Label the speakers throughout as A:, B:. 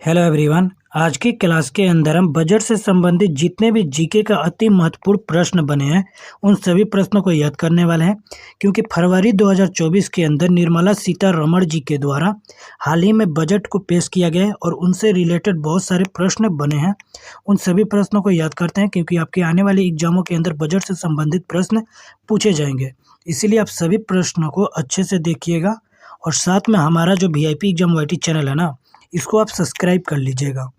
A: Hello everyone. आज की class के अंदर हम बजट से संबंधित जितने भी जीके का अति महत्वपूर्ण प्रश्न बने हैं उन सभी प्रश्नों को याद करने वाले हैं, क्योंकि फरवरी 2024 के अंदर निर्मला सीतारमण जी के द्वारा हाल ही में बजट को पेश किया गया है और उनसे रिलेटेड बहुत सारे प्रश्न बने हैं। उन सभी प्रश्नों को याद करते हैं, क्योंकि आपके आने वाले एग्जामों के अंदर बजट से संबंधित प्रश्न पूछे जाएंगे। इसीलिए आप सभी प्रश्नों को अच्छे से देखिएगा और साथ में हमारा जो VIP एग्जाम वाईटी चैनल है ना, इसको आप सब्सक्राइब कर लीजिएगा।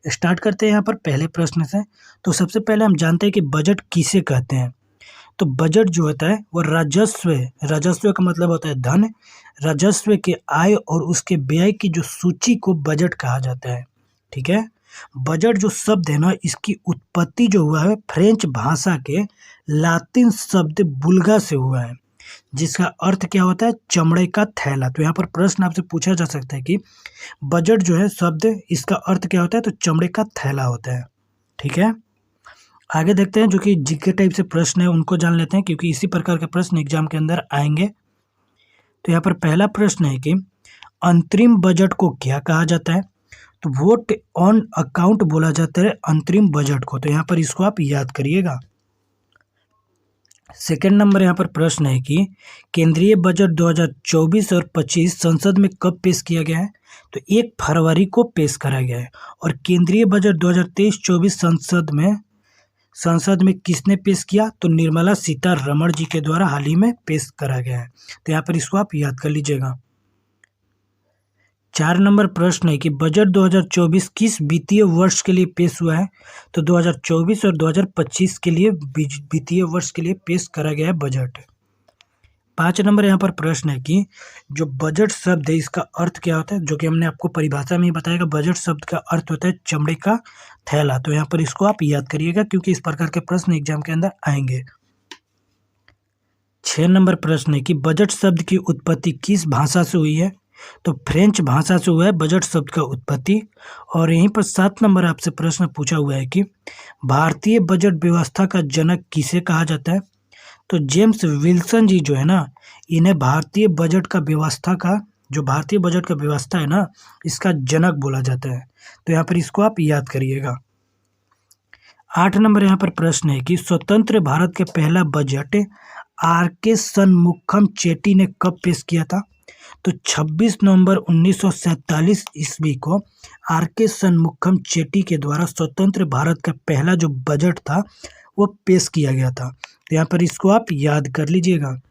A: स्टार्ट करते हैं यहाँ पर पहले प्रश्न से। तो सबसे पहले हम जानते हैं कि बजट किसे कहते हैं। तो बजट जो होता है वो राजस्व है। राजस्व का मतलब होता है धन। राजस्व के आय और उसके व्यय की जो सूची को बजट कहा जाता है। ठीक है। बजट जो शब्द है ना, इसकी उत्पत्ति जो हुआ है फ्रेंच भाषा के लातिन शब्द बुल्गा से हुआ है, जिसका अर्थ क्या होता है, चमड़े का थैला। तो यहाँ पर प्रश्न आपसे पूछा जा सकता है कि बजट जो है शब्द, इसका अर्थ क्या होता है, तो चमड़े का थैला होता है। ठीक है। आगे देखते हैं जो कि जीके टाइप से प्रश्न है उनको जान लेते हैं, क्योंकि इसी प्रकार के प्रश्न एग्जाम के अंदर आएंगे। तो यहाँ पर पहला प्रश्न है कि अंतरिम बजट को क्या कहा जाता है। तो वोट ऑन अकाउंट बोला जाता है अंतरिम बजट को। तो यहाँ पर इसको आप याद करिएगा। सेकेंड नंबर यहाँ पर प्रश्न है कि केंद्रीय बजट 2024 और 25 संसद में कब पेश किया गया है। तो 1 फरवरी को पेश करा गया है। और केंद्रीय बजट 2023-24 संसद में किसने पेश किया, तो निर्मला सीतारमण जी के द्वारा हाल ही में पेश करा गया है। तो यहाँ पर इसको आप याद कर लीजिएगा। 4 नंबर प्रश्न है कि बजट 2024 किस वित्तीय वर्ष के लिए पेश हुआ है। तो 2024 और 2025 के लिए वित्तीय वर्ष के लिए पेश करा गया है बजट। 5 नंबर यहाँ पर प्रश्न है कि जो बजट शब्द है इसका अर्थ क्या होता है, जो कि हमने आपको परिभाषा में ही बताएगा। बजट शब्द का अर्थ होता है चमड़े का थैला। तो यहाँ पर इसको आप याद करिएगा, क्योंकि इस प्रकार के प्रश्न एग्जाम के अंदर आएंगे। 6 नंबर प्रश्न है कि बजट शब्द की उत्पत्ति किस भाषा से हुई है। तो फ्रेंच भाषा से हुआ है बजट शब्द का उत्पत्ति। और यहीं पर 7 नंबर आपसे प्रश्न पूछा हुआ है कि भारतीय बजट व्यवस्था का जनक किसे कहा जाता है। तो जेम्स विल्सन जी जो है ना, इन्हें भारतीय बजट का व्यवस्था है ना, इसका जनक बोला जाता है। तो यहाँ पर इसको आप याद करिएगा। 8 नंबर यहाँ पर प्रश्न है कि स्वतंत्र भारत के पहला बजट RK शनमुखम चेट्टी ने कब पेश किया था। तो 26 नवंबर 1947 ईस्वी को RK शनमुखम चेट्टी के द्वारा स्वतंत्र भारत का पहला जो बजट था वो पेश किया गया था। तो यहाँ पर इसको आप याद कर लीजिएगा।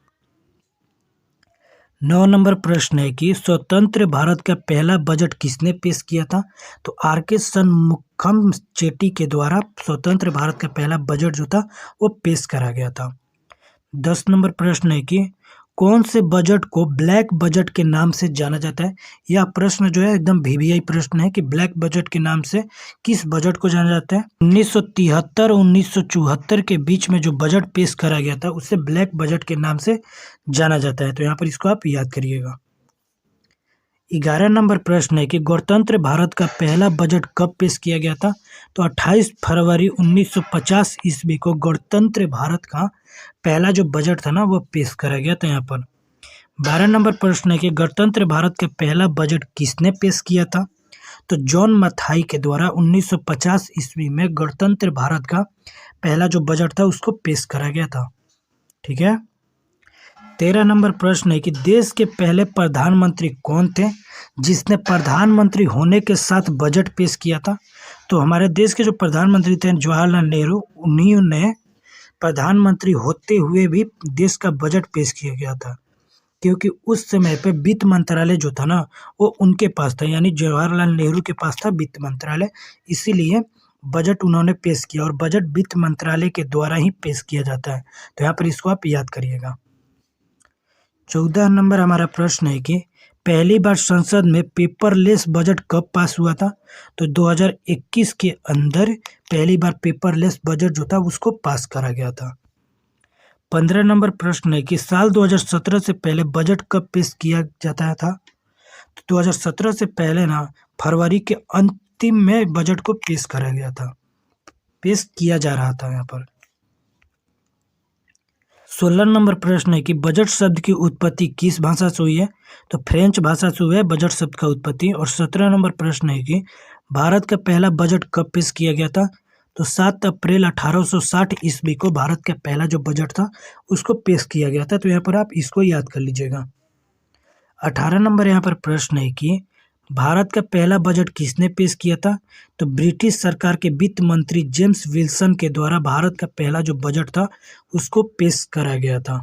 A: 9 नंबर प्रश्न है कि स्वतंत्र भारत का पहला बजट किसने पेश किया था। तो RK शनमुखम चेट्टी के द्वारा स्वतंत्र भारत का पहला बजट जो था वो पेश करा गया था। 10 नंबर प्रश्न है कि कौन से बजट को ब्लैक बजट के नाम से जाना जाता है। यह प्रश्न जो है एकदम VVI प्रश्न है कि ब्लैक बजट के नाम से किस बजट को जाना जाता है। 1973 और 1974 के बीच में जो बजट पेश करा गया था उसे ब्लैक बजट के नाम से जाना जाता है। तो यहाँ पर इसको आप याद करिएगा। 11 नंबर प्रश्न है कि गणतंत्र भारत का पहला बजट कब पेश किया गया था। तो 28 फरवरी 1950 ईस्वी को गणतंत्र भारत का पहला जो बजट था ना वो पेश करा गया था यहाँ पर। 12 नंबर प्रश्न है कि गणतंत्र भारत का पहला बजट किसने पेश किया था। तो जॉन मथाई के द्वारा 1950 ईस्वी में गणतंत्र भारत का पहला जो बजट था उसको पेश करा गया था। ठीक है। 13 नंबर प्रश्न है कि देश के पहले प्रधानमंत्री कौन थे जिसने प्रधानमंत्री होने के साथ बजट पेश किया था। तो हमारे देश के जो प्रधानमंत्री थे जवाहरलाल नेहरू, उन्हीं ने प्रधानमंत्री होते हुए भी देश का बजट पेश किया गया था, क्योंकि उस समय पे वित्त मंत्रालय जो था ना वो उनके पास था, यानी जवाहरलाल नेहरू के पास था वित्त मंत्रालय। इसीलिए बजट उन्होंने पेश किया और बजट वित्त मंत्रालय के द्वारा ही पेश किया जाता है। तो यहाँ पर इसको आप याद करिएगा। 14 नंबर हमारा प्रश्न है कि पहली बार संसद में पेपरलेस बजट कब पास हुआ था। तो 2021 के अंदर पहली बार पेपरलेस बजट जो था उसको पास करा गया था। 15 नंबर प्रश्न है कि साल 2017 से पहले बजट कब पेश किया जाता था। तो 2017 से पहले ना फरवरी के अंतिम में बजट को पेश करा गया था, पेश किया जा रहा था यहाँ पर। 16 नंबर प्रश्न है कि बजट शब्द की उत्पत्ति किस भाषा से हुई है? तो फ्रेंच भाषा से हुआ है बजट शब्द का उत्पत्ति। और 17 नंबर प्रश्न है कि भारत का पहला बजट कब पेश किया गया था? तो 7 अप्रैल 1860 ईस्वी को भारत का पहला जो बजट था उसको पेश किया गया था। तो यहाँ पर आप इसको याद कर लीजिएगा। 18 नंबर यहाँ पर प्रश्न है कि भारत का पहला बजट किसने पेश किया था? तो ब्रिटिश सरकार के वित्त मंत्री जेम्स विल्सन के द्वारा भारत का पहला जो बजट था उसको पेश करा गया था।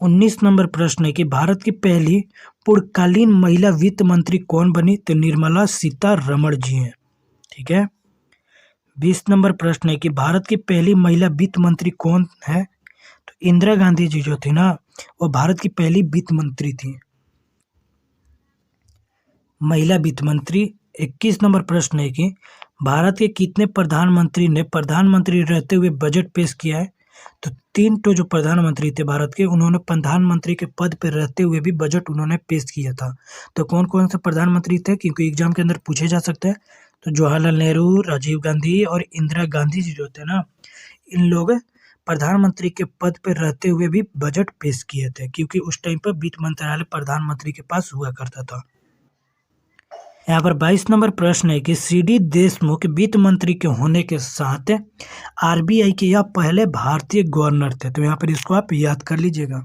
A: 19 नंबर प्रश्न है कि भारत की पहली पूर्णकालीन महिला वित्त मंत्री कौन बनी? तो निर्मला सीतारमण जी हैं। ठीक है। 20 नंबर प्रश्न है कि भारत की पहली महिला वित्त मंत्री कौन है? तो इंदिरा गांधी जी जो थी ना वो भारत की पहली वित्त मंत्री थी, महिला वित्त मंत्री। 21 नंबर प्रश्न है कि भारत के कितने प्रधानमंत्री ने प्रधानमंत्री रहते हुए बजट पेश किया है? तो 3 तो जो प्रधानमंत्री थे भारत के उन्होंने प्रधानमंत्री के पद पर रहते हुए भी बजट उन्होंने पेश किया था। तो कौन कौन से प्रधानमंत्री थे, क्योंकि एग्जाम के अंदर पूछे जा सकते हैं। तो जवाहरलाल नेहरू, राजीव गांधी और इंदिरा गांधी जी जो थे ना, इन लोग प्रधानमंत्री के पद पर रहते हुए भी बजट पेश किए थे, क्योंकि उस टाइम पर वित्त मंत्रालय प्रधानमंत्री के पास हुआ करता था। यहाँ पर 22 नंबर प्रश्न है कि सी.डी. देशमुख वित्त मंत्री के होने के साथ आर.बी.आई के यह पहले भारतीय गवर्नर थे। तो यहाँ पर इसको आप याद कर लीजिएगा।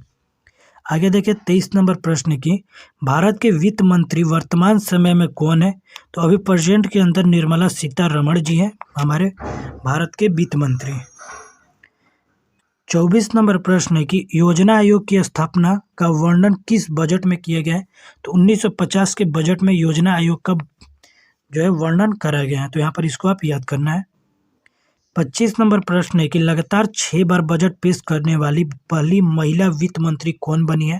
A: आगे देखिए 23 नंबर प्रश्न है कि भारत के वित्त मंत्री वर्तमान समय में कौन है? तो अभी प्रेजेंट के अंदर निर्मला सीतारमण जी हैं हमारे भारत के वित्त मंत्री। 24 नंबर प्रश्न है कि योजना आयोग की स्थापना का वर्णन किस बजट में किया गया है? तो 1950 के बजट में योजना आयोग का जो है वर्णन करा गया है। तो यहाँ पर इसको आप याद करना है। 25 नंबर प्रश्न है कि लगातार 6 बार बजट पेश करने वाली पहली महिला वित्त मंत्री कौन बनी है?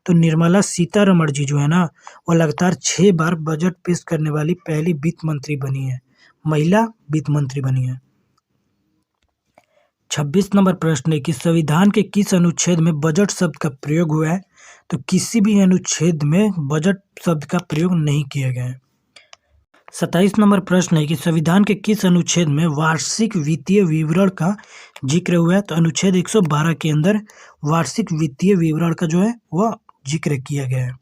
A: तो निर्मला सीतारमण जी जो है ना वो लगातार 6 बार बजट पेश करने वाली पहली वित्त मंत्री बनी है, महिला वित्त मंत्री बनी है। 26 नंबर प्रश्न है कि संविधान के किस अनुच्छेद में बजट शब्द का प्रयोग हुआ है? तो किसी भी अनुच्छेद में बजट शब्द का प्रयोग नहीं किया गया है। 27 नंबर प्रश्न है कि संविधान के किस अनुच्छेद में वार्षिक वित्तीय विवरण का जिक्र हुआ है? तो अनुच्छेद 112 के अंदर वार्षिक वित्तीय विवरण का जो है वह जिक्र किया गया है।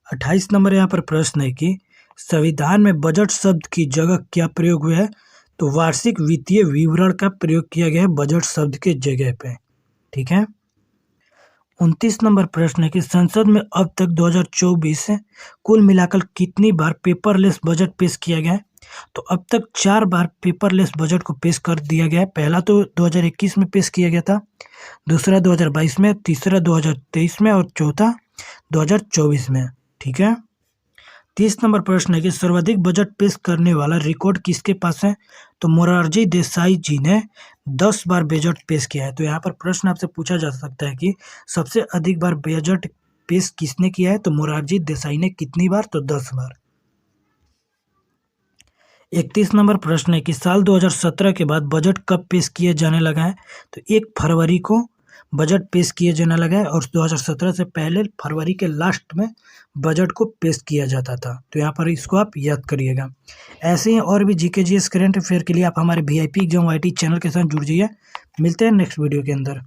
A: 28 नंबर यहाँ पर प्रश्न है कि संविधान में बजट शब्द की जगह क्या प्रयोग हुआ है? तो वार्षिक वित्तीय विवरण का प्रयोग किया गया है बजट शब्द के जगह पे। ठीक है। 29 नंबर प्रश्न है कि संसद में अब तक 2024 कुल मिलाकर कितनी बार पेपरलेस बजट पेश किया गया है? तो अब तक 4 बार पेपरलेस बजट को पेश कर दिया गया है। पहला तो 2021 में पेश किया गया था, दूसरा 2022 में, तीसरा 2023 में और चौथा 2024 में। ठीक है। 30 नंबर प्रश्न है कि सर्वाधिक बजट पेश करने वाला रिकॉर्ड किसके पास है? तो मोरारजी देसाई जी ने 10 बार बजट पेश किया है। तो यहाँ पर प्रश्न आपसे पूछा जा सकता है कि सबसे अधिक बार बजट पेश किसने किया है? तो मोरारजी देसाई ने कितनी बार? तो 10 बार। 31 नंबर प्रश्न है कि साल 2017 के बाद बजट कब पेश किए जाने लगा है? तो 1 फरवरी को बजट पेश किए जाने लगा है और 2017 से पहले फरवरी के लास्ट में बजट को पेश किया जाता था। तो यहाँ पर इसको आप याद करिएगा। ऐसे ही और भी जीके जीएस करंट अफेयर के लिए आप हमारे VIP एग्जाम YT चैनल के साथ जुड़ जाइए। मिलते हैं नेक्स्ट वीडियो के अंदर।